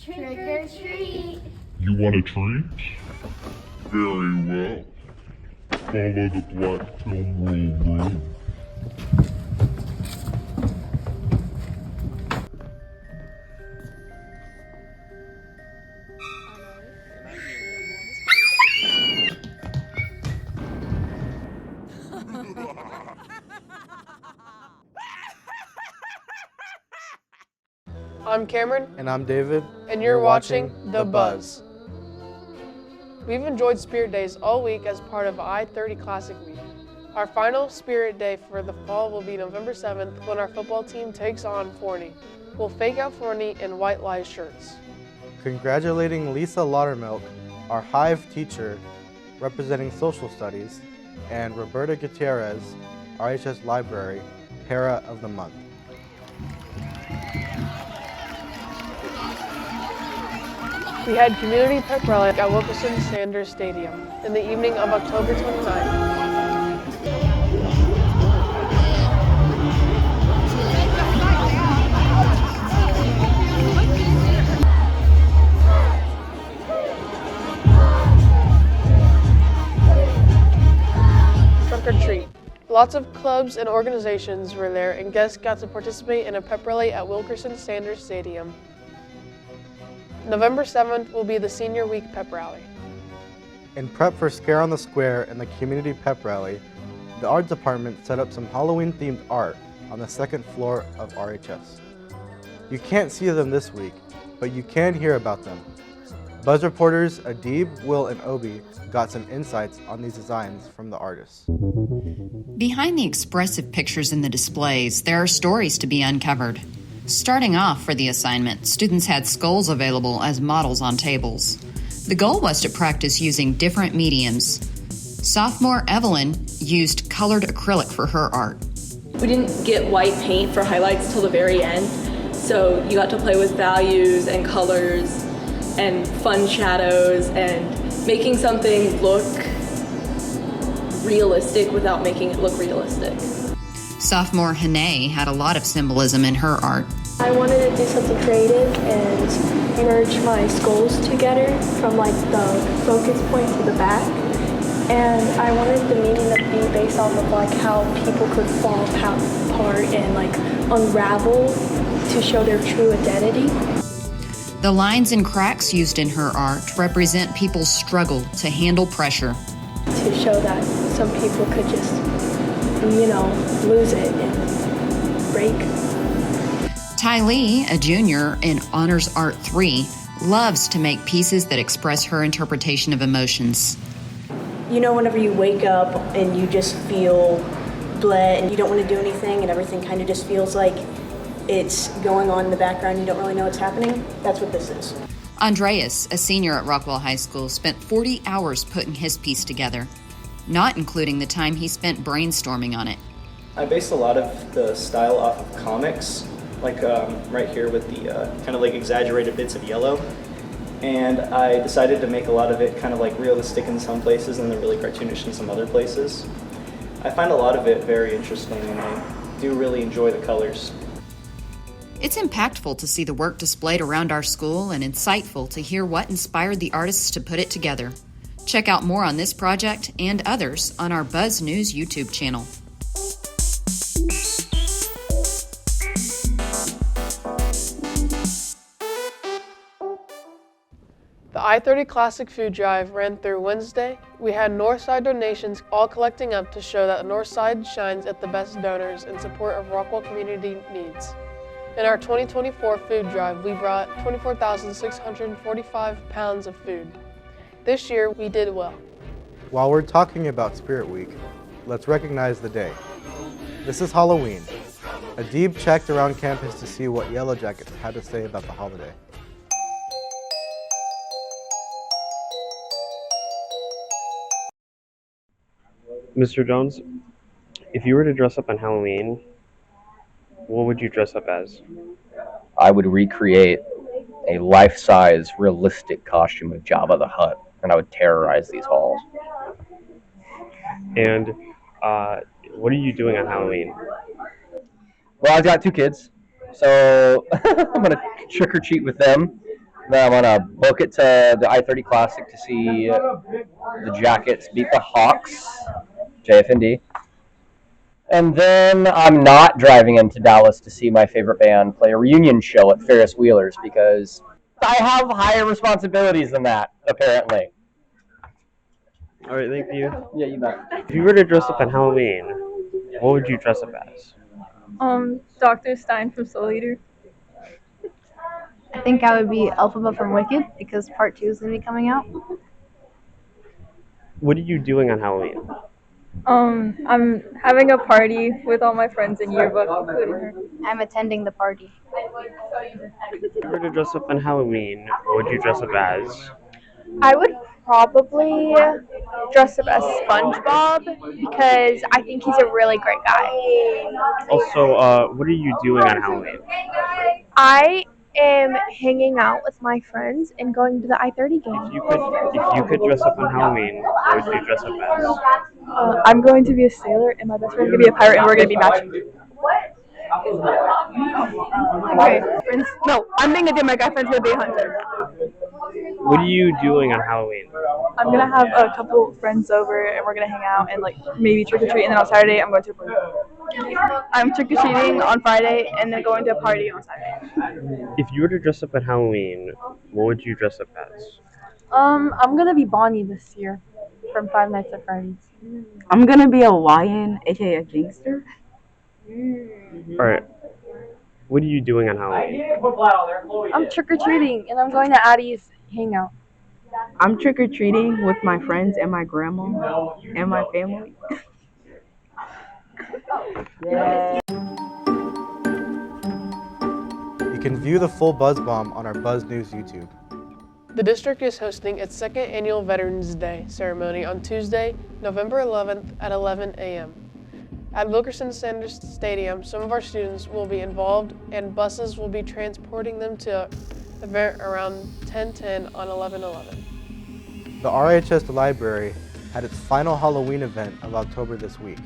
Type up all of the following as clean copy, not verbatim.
Trick or treat. You want a treat? Very well. Follow the black film roll. I'm Cameron. And I'm David. And you're watching The Buzz. We've enjoyed Spirit Days all week as part of I-30 Classic Week. Our final Spirit Day for the fall will be November 7th when our football team takes on Forney. We'll fake out Forney in white lies shirts. Congratulating Lisa Laudermilk, our Hive teacher representing social studies, and Roberta Gutierrez, RHS Library, Para of the Month. We had community pep rally at Wilkerson Sanders Stadium in the evening of October 29th. Trunk or treat. Lots of clubs and organizations were there, and guests got to participate in a pep rally at Wilkerson Sanders Stadium. November 7th will be the Senior Week Pep Rally. In prep for Scare on the Square and the Community Pep Rally, the art department set up some Halloween-themed art on the second floor of RHS. You can't see them this week, but you can hear about them. Buzz reporters Adib, Will, and Obi got some insights on these designs from the artists. Behind the expressive pictures in the displays, there are stories to be uncovered. Starting off for the assignment, students had skulls available as models on tables. The goal was to practice using different mediums. Sophomore Evelyn used colored acrylic for her art. We didn't get white paint for highlights till the very end, so you got to play with values and colors and fun shadows and making something look realistic without making it look realistic. Sophomore Hanae had a lot of symbolism in her art. I wanted to do something creative and merge my skulls together from like the focus point to the back. And I wanted the meaning to be based off of like how people could fall apart and like unravel to show their true identity. The lines and cracks used in her art represent people's struggle to handle pressure. To show that some people could just, lose it and break. Ty Lee, a junior in Honors Art 3, loves to make pieces that express her interpretation of emotions. Whenever you wake up and you just feel bleh and you don't want to do anything and everything kind of just feels like it's going on in the background, you don't really know what's happening, that's what this is. Andreas, a senior at Rockwall High School, spent 40 hours putting his piece together, not including the time he spent brainstorming on it. I based a lot of the style off of comics, like right here with the kind of like exaggerated bits of yellow. And I decided to make a lot of it kind of like realistic in some places and then really cartoonish in some other places. I find a lot of it very interesting and I do really enjoy the colors. It's impactful to see the work displayed around our school and insightful to hear what inspired the artists to put it together. Check out more on this project and others on our Buzz News YouTube channel. The I-30 Classic Food Drive ran through Wednesday. We had Northside donations all collecting up to show that Northside shines at the best donors in support of Rockwall community needs. In our 2024 food drive, we brought 24,645 pounds of food. This year, we did well. While we're talking about Spirit Week, let's recognize the day. This is Halloween. Adib checked around campus to see what Yellow Jackets had to say about the holiday. Mr. Jones, if you were to dress up on Halloween, what would you dress up as? I would recreate a life-size, realistic costume of Jabba the Hutt, and I would terrorize these halls. And what are you doing on Halloween? Well, I've got two kids, so I'm going to trick-or-treat with them. Then I'm gonna book it to the I-30 Classic to see the Jackets beat the Hawks, JFND. And then I'm not driving into Dallas to see my favorite band play a reunion show at Ferris Wheeler's because I have higher responsibilities than that, apparently. All right, thank you. Yeah, you bet. If you were to dress up on Halloween, what would you dress up as? Dr. Stein from Soul Eater. I think I would be Elphaba from Wicked because part 2 is going to be coming out. What are you doing on Halloween? I'm having a party with all my friends in yearbook, including her. I'm attending the party. If you were to dress up on Halloween, what would you dress up as? I would probably dress up as SpongeBob because I think he's a really great guy. Also, what are you doing on Halloween? I am hanging out with my friends and going to the I-30 game. If you could dress up on Halloween, what would you dress up as? I'm going to be a sailor, and my best friend's going to be a pirate, and we're going to be matching. Okay, friends. No, I'm being a Adib, my guy friend's going to be a hunter. What are you doing on Halloween? I'm going to have a couple friends over, and we're going to hang out and like maybe trick-or-treat, and then on Saturday, I'm going to a party. I'm trick-or-treating on Friday, and then going to a party on Saturday. If you were to dress up on Halloween, what would you dress up as? I'm going to be Bonnie this year from Five Nights at Freddy's. I'm going to be a YN, aka a gangster. Alright. What are you doing on Halloween? I'm trick-or-treating, and I'm going to Addie's hangout. I'm trick-or-treating with my friends and my grandma and my family. You can view the full Buzz Bomb on our Buzz News YouTube. The district is hosting its second annual Veterans Day ceremony on Tuesday, November 11th at 11 a.m. At Wilkerson Sanders Stadium, some of our students will be involved and buses will be transporting them to the event around 10:10 on 11/11. The RHS Library had its final Halloween event of October this week.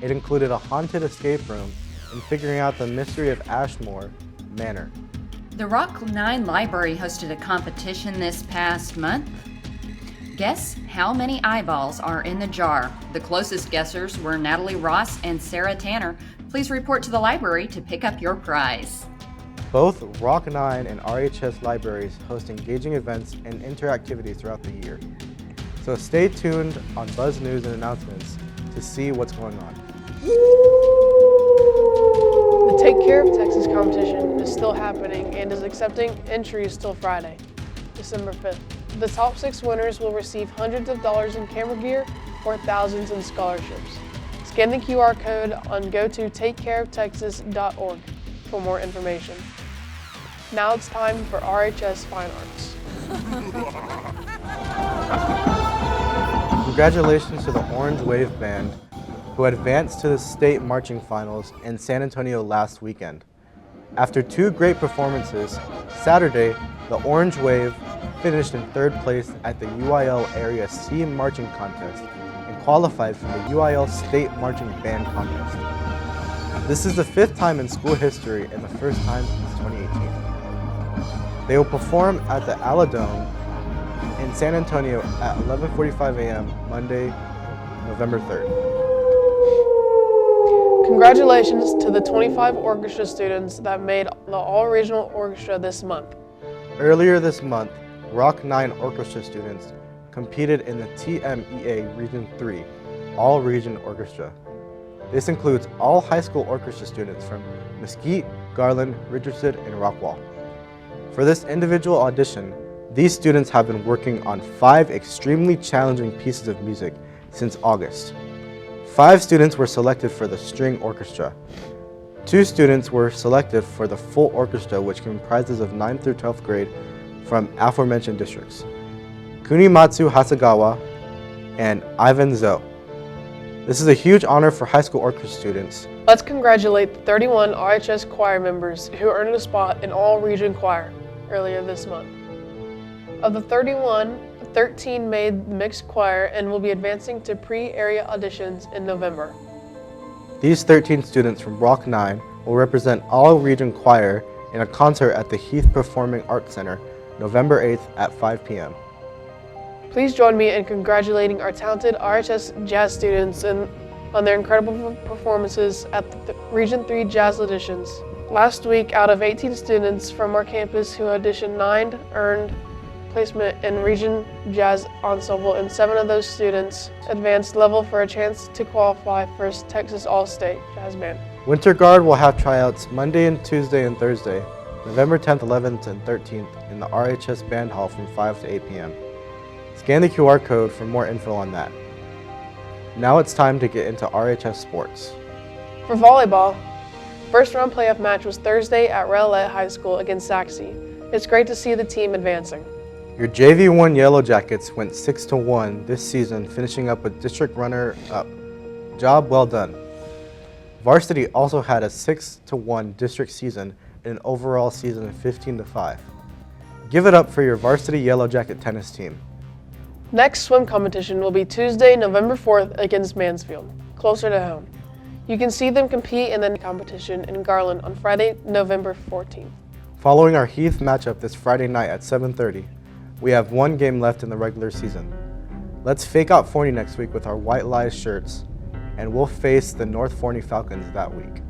It included a haunted escape room and figuring out the mystery of Ashmore Manor. The Rock 9 Library hosted a competition this past month. Guess how many eyeballs are in the jar? The closest guessers were Natalie Ross and Sarah Tanner. Please report to the library to pick up your prize. Both Rock 9 and RHS libraries host engaging events and interactivity throughout the year. So stay tuned on Buzz News and announcements to see what's going on. The Take Care of Texas competition is still happening and is accepting entries till Friday, December 5th. The top 6 winners will receive hundreds of dollars in camera gear or thousands in scholarships. Scan the QR code on go-to-takecareoftexas.org for more information. Now it's time for RHS Fine Arts. Congratulations to the Orange Wave Band, who advanced to the state marching finals in San Antonio last weekend. After 2 great performances, Saturday, the Orange Wave finished in 3rd place at the UIL Area C Marching Contest and qualified for the UIL State Marching Band Contest. This is the 5th time in school history and the first time since 2018. They will perform at the Aladome in San Antonio at 11:45 a.m. Monday, November 3rd. Congratulations to the 25 orchestra students that made the All-Regional Orchestra this month. Earlier this month, Rock 9 orchestra students competed in the TMEA Region 3 All-Region Orchestra. This includes all high school orchestra students from Mesquite, Garland, Richardson, and Rockwall. For this individual audition, these students have been working on 5 extremely challenging pieces of music since August. 5 students were selected for the string orchestra. 2 students were selected for the full orchestra, which comprises of 9th through 12th grade from aforementioned districts: Kunimatsu Hasagawa and Ivan Zo. This is a huge honor for high school orchestra students. Let's congratulate the 31 RHS choir members who earned a spot in All-Region Choir earlier this month. Of the 31, 13 made mixed choir and will be advancing to pre-area auditions in November. These 13 students from Rock 9 will represent All-Region Choir in a concert at the Heath Performing Arts Center November 8th at 5 p.m. Please join me in congratulating our talented RHS jazz students on their incredible performances at the Region 3 Jazz Auditions. Last week, out of 18 students from our campus who auditioned, 9 earned placement in Region Jazz Ensemble, and 7 of those students advanced level for a chance to qualify for Texas All-State Jazz Band. Winter Guard will have tryouts Monday and Tuesday and Thursday, November 10th, 11th, and 13th in the RHS Band Hall from 5 to 8 p.m. Scan the QR code for more info on that. Now it's time to get into RHS sports. For volleyball, first round playoff match was Thursday at Rowlett High School against Saxe. It's great to see the team advancing. Your JV1 Yellow Jackets went 6-1 this season, finishing up with district runner-up. Job well done. Varsity also had a 6-1 district season and an overall season of 15-5. Give it up for your Varsity Yellow Jacket tennis team. Next swim competition will be Tuesday, November 4th against Mansfield, closer to home. You can see them compete in the competition in Garland on Friday, November 14th. Following our Heath matchup this Friday night at 7:30, we have 1 game left in the regular season. Let's fake out Forney next week with our White Lies shirts, and we'll face the North Forney Falcons that week.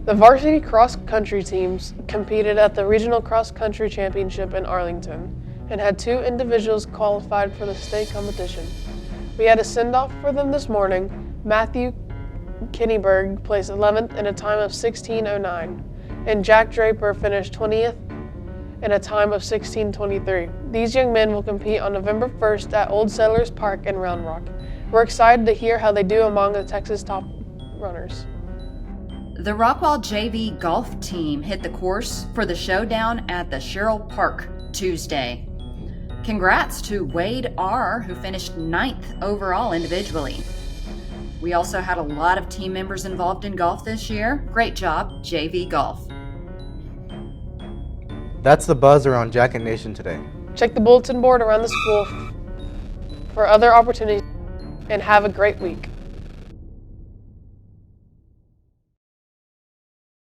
The varsity cross-country teams competed at the Regional Cross Country Championship in Arlington and had 2 individuals qualified for the state competition. We had a send-off for them this morning. Matthew Kinneberg placed 11th in a time of 16:09, and Jack Draper finished 20th in a time of 16:23. These young men will compete on November 1st at Old Settlers Park in Round Rock. We're excited to hear how they do among the Texas top runners. The Rockwall JV golf team hit the course for the showdown at the Sherrill Park Tuesday. Congrats to Wade R., who finished 9th overall individually. We also had a lot of team members involved in golf this year. Great job, JV Golf. That's the buzz around Jacket Nation today. Check the bulletin board around the school for other opportunities, and have a great week.